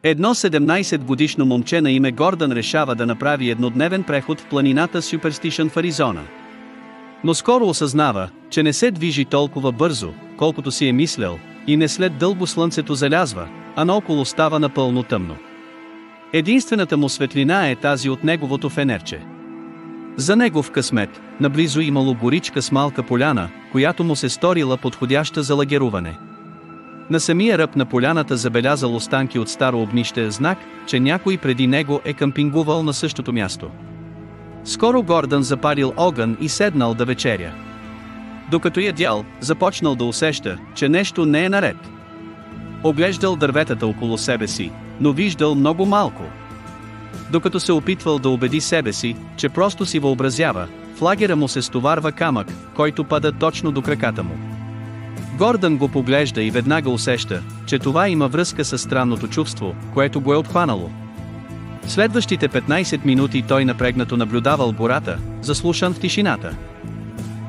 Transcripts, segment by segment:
Едно 17-годишно момче на име Гордън решава да направи еднодневен преход в планината Суперстишън в Аризона. Но скоро осъзнава, че не се движи толкова бързо, колкото си е мислял, и не след дълго слънцето залязва, а наоколо става напълно тъмно. Единствената му светлина е тази от неговото фенерче. За негов късмет, наблизо имало горичка с малка поляна, която му се сторила подходяща за лагеруване. На самия ръб на поляната забелязал останки от старо огнище, знак, че някой преди него е къмпингувал на същото място. Скоро Гордън запалил огън и седнал да вечеря. Докато ядял, започнал да усеща, че нещо не е наред. Оглеждал дърветата около себе си, но виждал много малко. Докато се опитвал да убеди себе си, че просто си въобразява, в лагера му се стоварва камък, който пада точно до краката му. Гордън го поглежда и веднага усеща, че това има връзка с странното чувство, което го е обхванало. Следващите 15 минути той напрегнато наблюдавал гората, заслушан в тишината.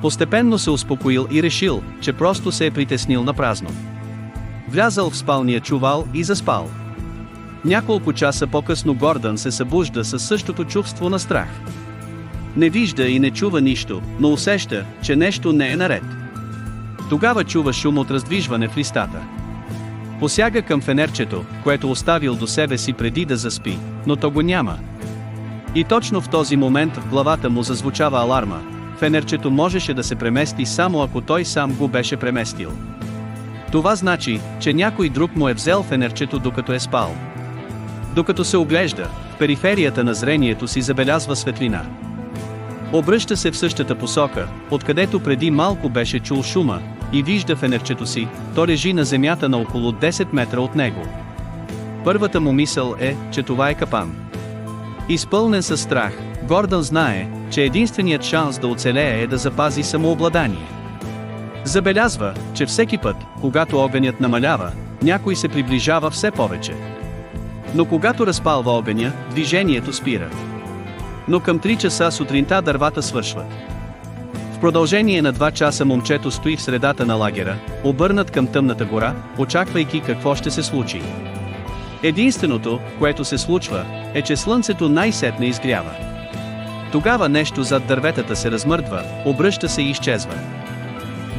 Постепенно се успокоил и решил, че просто се е притеснил напразно. Влязал в спалния чувал и заспал. Няколко часа по-късно Гордън се събужда със същото чувство на страх. Не вижда и не чува нищо, но усеща, че нещо не е наред. Тогава чува шум от раздвижване в листата. Посяга към фенерчето, което оставил до себе си преди да заспи, но то го няма. И точно в този момент в главата му зазвучава аларма. Фенерчето можеше да се премести само ако той сам го беше преместил. Това значи, че някой друг му е взел фенерчето докато е спал. Докато се оглежда, в периферията на зрението си забелязва светлина. Обръща се в същата посока, откъдето преди малко беше чул шума, и вижда фенерчето си, то лежи на земята на около 10 метра от него. Първата му мисъл е, че това е капан. Изпълнен със страх, Гордън знае, че единственият шанс да оцелее е да запази самообладание. Забелязва, че всеки път, когато огънят намалява, някой се приближава все повече. Но когато разпалва огъня, движението спира. Но към 3 часа сутринта дървата свършват. В продължение на 2 часа момчето стои в средата на лагера, обърнат към тъмната гора, очаквайки какво ще се случи. Единственото, което се случва, е, че слънцето най-сетне изгрява. Тогава нещо зад дърветата се размърдва, обръща се и изчезва.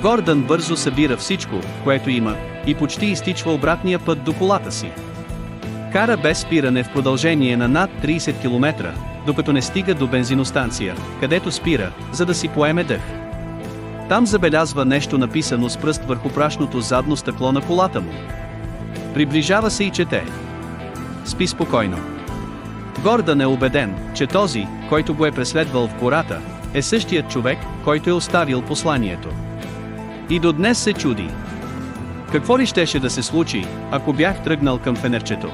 Гордън бързо събира всичко, което има, и почти изтичва обратния път до колата си. Кара без спиране в продължение на над 30 км, докато не стига до бензиностанция, където спира, за да си поеме дъх. Там забелязва нещо написано с пръст върху прашното задно стъкло на колата му. Приближава се и чете: "Спи спокойно." Гордън е убеден, че този, който го е преследвал в гората, е същият човек, който е оставил посланието. И до днес се чуди: какво ли щеше да се случи, ако бях тръгнал към фенерчето?